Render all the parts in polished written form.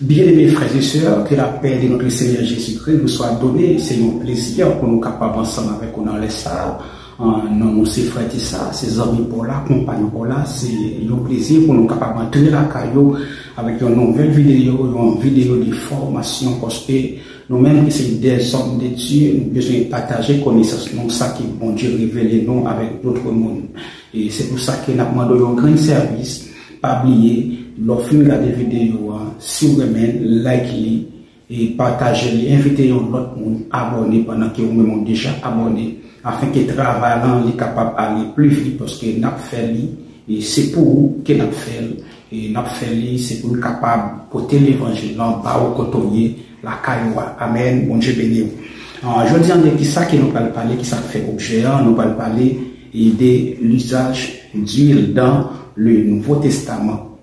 Bien-aimés frères et sœurs, que la paix de notre Seigneur Jésus-Christ nous soit donnée. C'est un plaisir pour nous capables ensemble avec nous dans les salles. Nous, ces frères et ça, ces amis pour là, compagnons pour là, c'est un plaisir pour nous capables d'entrer la caillou avec une nouvelle vidéo, une vidéo de formation, parce que nous-mêmes, c'est des hommes de Dieu, nous besoin de partager connaissance, donc ça qui bon Dieu révèle nous avec d'autres mondes. Et c'est pour ça que nous demandons un grand service, pas oublier, l'offre de vidéo, si vous aimez, like-les et partagez-les, invitez l'autre monde à abonner pendant que vous-même ont déjà abonné, afin que le travail est capable d'aller plus vite, parce que nous fait et c'est pour vous que nous fait et nous fait c'est pour nous capable de porter l'évangile en bas au côté la cailloua. Amen. Bon Dieu béni. Je dis en qui ça que nous allons parler, qui ça fait objet, nous allons parler de l'usage d'huile dans le Nouveau Testament.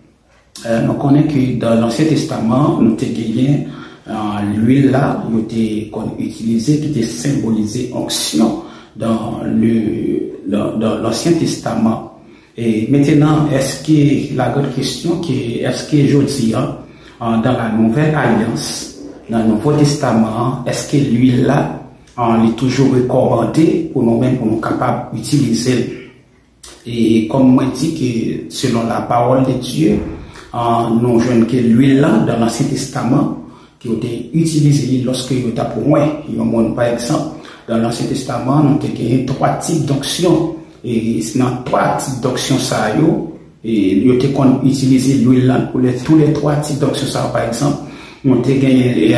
Nous connaissons que dans l'Ancien Testament, nous avons gagné l'huile là, nous avons utilisé, qui était symbolisé onction dans l'Ancien Testament. Et maintenant, est-ce que la grande question est-ce que je dis dans la Nouvelle Alliance, dans le Nouveau Testament, est-ce que l'huile là, on est toujours recommandé pour nous-mêmes, pour nous capables d'utiliser? Et comme moi dit que selon la parole de Dieu, nous voyons que l'huile là, dans l'Ancien Testament, qui a été utilisée lorsque il y a pour moi, par exemple, dans l'Ancien Testament, nous avons trois types d'onction. Et dans trois types d'onction, et il y a utilisé l'huile là pour tous les trois types d'onction, par exemple, nous avons gagné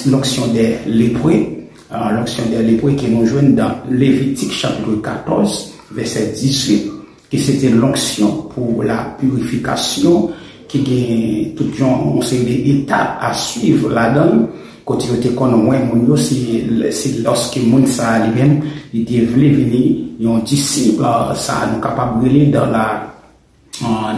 l'onction des lépreux, l'onction des lépreux que nous jouons dans Lévitique chapitre 14, verset 18, que c'était l'onction pour la purification, qui gagne tout genre, on sait des étapes à suivre là-dedans. Quand il était connu, c'est lorsque Mounsa lui-même, il devait venir, et on disciple, ça nous capable de dans la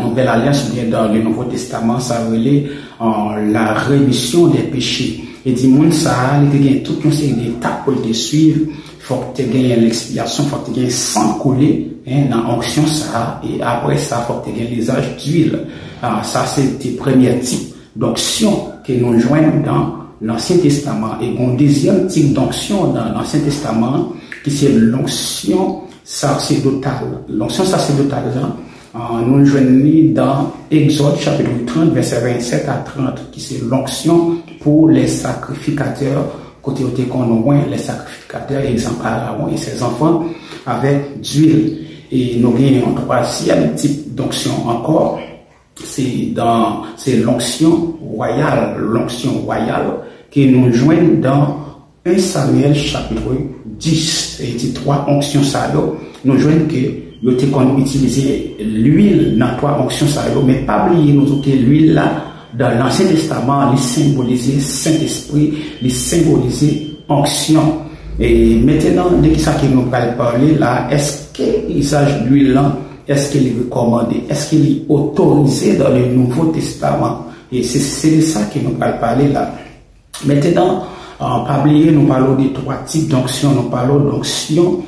Nouvelle Alliance, ou bien dans le Nouveau Testament, ça relève la rémission des péchés. Et dit Mounsa, il gagne toute une série d'étapes pour te suivre. Il faut que tu gagnes l'expiation, il faut que tu gagnes sans coller dans l'onction, ça, et après ça, il faut que tu gagnes l'usage d'huile. Ça, c'est le premier type d'onction que nous joignons dans l'Ancien Testament. Et un deuxième type d'onction dans l'Ancien Testament, qui c'est l'onction sacerdotale. L'onction sacerdotale, nous joignons dans Exode chapitre 30, verset 27 à 30, qui c'est l'onction pour les sacrificateurs, côté qu'on voit les sacrificateurs, exemple Aaron et ses enfants, avec d'huile. Et nous avons un troisième type d'onction encore, c'est l'onction royale, que nous joignons dans 1 Samuel chapitre 10, et dit trois onctions ça, nous joignons que nous avons utilisé l'huile dans trois onctions ça, mais pas oublier nous que l'huile là, dans l'Ancien Testament, il symbolisait Saint-Esprit, il symbolisait onction. Et maintenant, dès que ça que nous allons parler là, est-ce que l'usage de l'huile là, est-ce qu'il est recommandé? Est-ce qu'il est autorisé dans le Nouveau Testament? Et c'est de ça que nous allons parler là. Maintenant, pas oublier, nous parlons de trois types d'onction. Nous parlons d'onction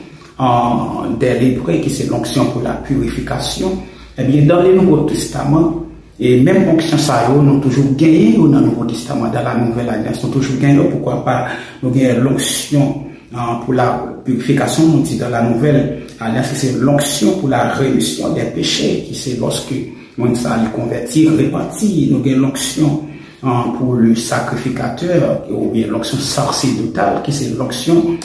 des lépreux, qui c'est l'onction pour la purification. Eh bien, dans le Nouveau Testament, et même onction ça, nous avons toujours gagné dans le Nouveau Testament, dans la Nouvelle Alliance, nous avons toujours gagné, pourquoi pas, nous gagnons l'onction pour la purification, nous dit dans la Nouvelle Alliance, c'est l'onction pour la rémission des péchés, qui c'est lorsque nous allons convertir, repentir, nous gagnons l'onction pour le sacrificateur, ou bien l'onction sacerdotale, qui c'est l'onction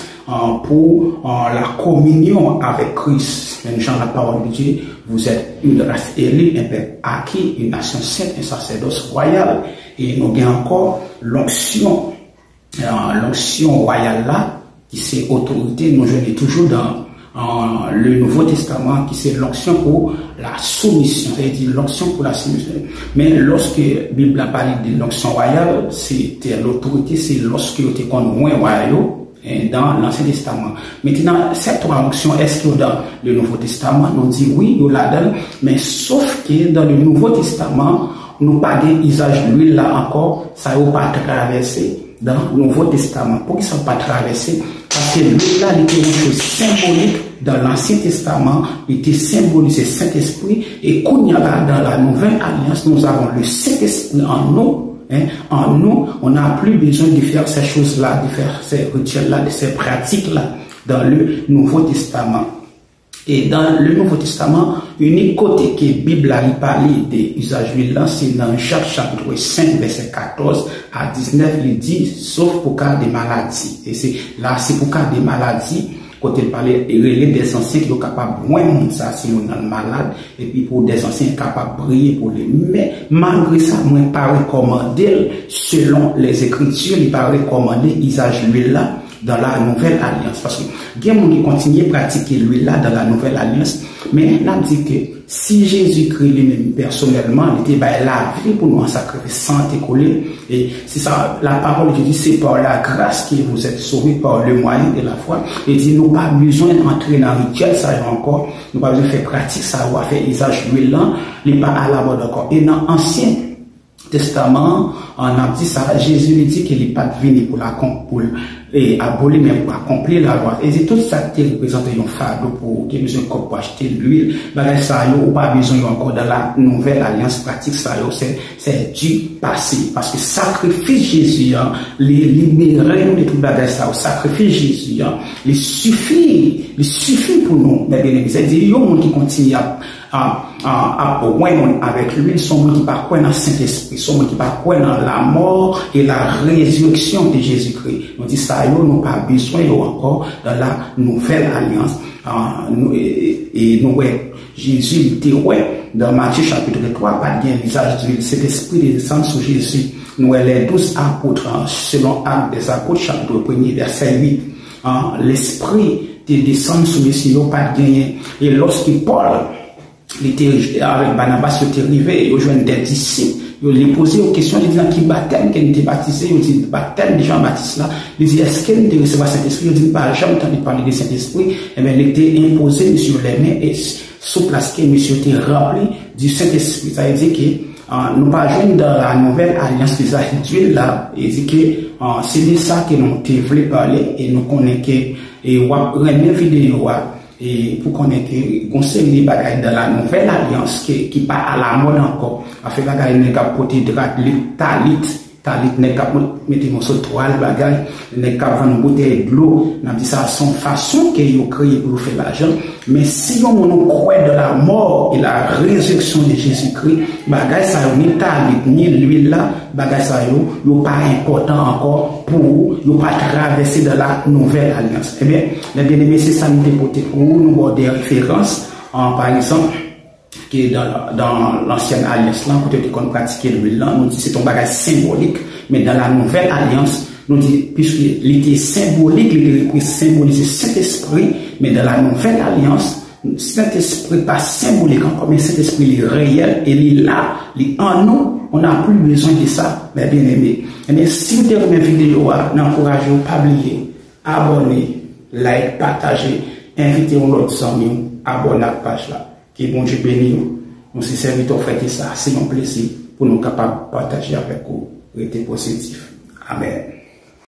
pour la communion avec Christ. Même Jean, la parole de Dieu, vous êtes une race élue, un peuple acquis, une nation sainte, un sacerdoce royal. Et nous avons encore l'onction royale là, qui c'est autorité, nous jouons toujours dans le Nouveau Testament, qui c'est l'onction pour la soumission, c'est-à-dire l'onction pour la soumission. Mais lorsque la Bible a parlé de l'onction royale, c'était l'autorité, c'est lorsque tu es moins royal dans l'Ancien Testament. Maintenant, cette trois onctions, est-ce que dans le Nouveau Testament, nous dit oui, nous la mais sauf que dans le Nouveau Testament, nous pas d'usage de l'huile là encore, ça n'a pas traversé dans le Nouveau Testament. Pourquoi ça n'a pas traversé? Parce que l'huile là, il était une chose symbolique dans l'Ancien Testament, il était symbolisé Saint-Esprit, et qu'on y a là, dans la Nouvelle Alliance, nous avons le Saint-Esprit en nous, En nous, on n'a plus besoin de faire ces choses-là, de faire ces rituels-là, de ces pratiques-là dans le Nouveau Testament. Et dans le Nouveau Testament, unique côté que la Bible a parlé des usages d'huile, c'est dans Jacques chapitre 5, verset 14 à 19, il dit, sauf pour cas des maladies. Et c'est là, c'est pour cas des maladies, quand il parlait des anciens qui sont capables de moins ça si on est malade, et puis pour des anciens capables de briller pour les. Mais malgré ça, moi, pas recommandé, selon les Écritures, il pas recommandé l'usage d'huile là dans la Nouvelle Alliance. Parce que il y a des gens qui continuent à pratiquer l'huile là dans la Nouvelle Alliance, mais on a dit que si Jésus-Christ lui-même personnellement, il était la vie pour nous en sacrifice sans écouler, et c'est ça, la parole de Dieu, c'est par la grâce que vous êtes sauvés par le moyen de la foi. Il dit, nous pas besoin d'entrer dans le rituel, ça encore, nous pas besoin de faire pratique, ça va faire usage d'huile là, il n'est pas à la mode encore. Et dans l'Ancien Testament, on a dit ça, Jésus lui dit qu'il n'est pas venu pour abolir, mais pour accomplir la loi. Et c'est tout ça qui représente un fardeau pour qui besoin pour acheter l'huile. Mais ça, il n'y a pas besoin encore dans la Nouvelle Alliance pratique, ça, c'est du passé. Parce que sacrifice Jésus, les libérer de tout bagage, ça, sacrifice Jésus, il suffit pour nous, mes bien-aimés. C'est-à-dire, il y a des gens qui continuent à avec lui, sont gens qui ne croient pas dans le Saint-Esprit, sont gens qui ne croient pas dans la mort et la résurrection de Jésus-Christ. On dit ça, nous n'avons pas besoin encore dans la Nouvelle Alliance. Jésus était dans Matthieu chapitre 3, pas de visage d'huile, cet esprit de descendre sur Jésus. Nous, les 12 apôtres, selon Actes des apôtres, chapitre 1er, verset 8, l'esprit de descendre sur Jésus, pas de gagner. Et lorsqu'il Paul, il était avec Barnabas, il était arrivé, il joint des disciples, il lui posé aux questions, il dit qui baptême, qu'elle était baptisé, il dit baptême de Jean-Baptiste là, il dit est-ce qu'elle était recevoir Saint-Esprit, il dit pas, j'ai entendu parler de Saint-Esprit, et bien il était imposé sur les mains et sous place que monsieur était rempli du Saint-Esprit. Ça veut dire que nous pas jouer dans la Nouvelle Alliance des d'huile là, il dit que c'est de ça que nous voulons parler et nous connaissons que et on va remettre vidéo et pour connaître conseil des bagages dans la Nouvelle Alliance qui pas à la mode encore a fait bagages n'est qu'à porter de talit n'est qu'à mettre mon sur toile bagages n'est qu'à vendre une bouteille de l'eau n'a dit ça son façon qu'ils ont créé pour faire l'argent. Mais si on croit de la mort et la résurrection de Jésus-Christ, bagages ça ni talit ni l'huile là, bagages ça yo pas important encore pour ne pas traverser de la Nouvelle Alliance. Eh bien, les bien-aimés, c'est ça nous déporter pour nous voir des références, par exemple, qui dans l'ancienne alliance, là, peut-être qu'on pratiquait l'huile là, nous dit c'est un bagage symbolique, mais dans la Nouvelle Alliance, nous dit, puisqu'il était symbolique, il était symbolisé Saint-Esprit, mais dans la Nouvelle Alliance, Saint-Esprit pas symbolique encore, mais Saint-Esprit est réel, et il est là, il est en nous, on n'a plus besoin de ça, mes bien-aimés. Mais si vous avez une vidéo, n'encouragez pas à oublier, abonner, like, partager, invitez l'autre amis, abonner à la page là. Que bon Dieu bénisse nous. Nous sommes serviteurs frères et ça, c'est mon plaisir pour nous capables de partager avec vous. Restez positif. Amen.